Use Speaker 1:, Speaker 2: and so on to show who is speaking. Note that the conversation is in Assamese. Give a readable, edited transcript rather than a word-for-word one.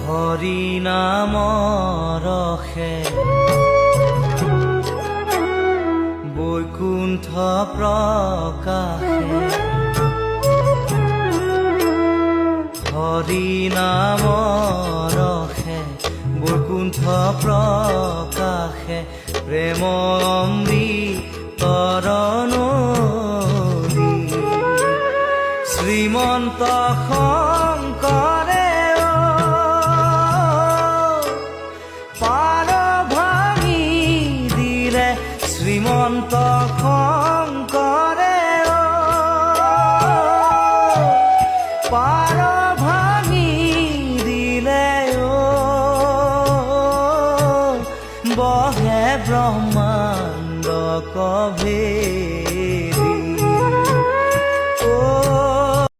Speaker 1: হৰি নামৰ ৰসে বৈকুণ্ঠ প্ৰকাশে হৰি নামৰ ৰসে বৈকুণ্ঠ প্ৰকাশে প্ৰেম অমৃতৰ নদী শ্ৰীমন্ত শংকৰে পাৰ ভাঙি দিলে শ্ৰীমন্ত শংকৰে পাৰ ভাঙি দিলে বহে ব্ৰহ্মাণ্ড কভে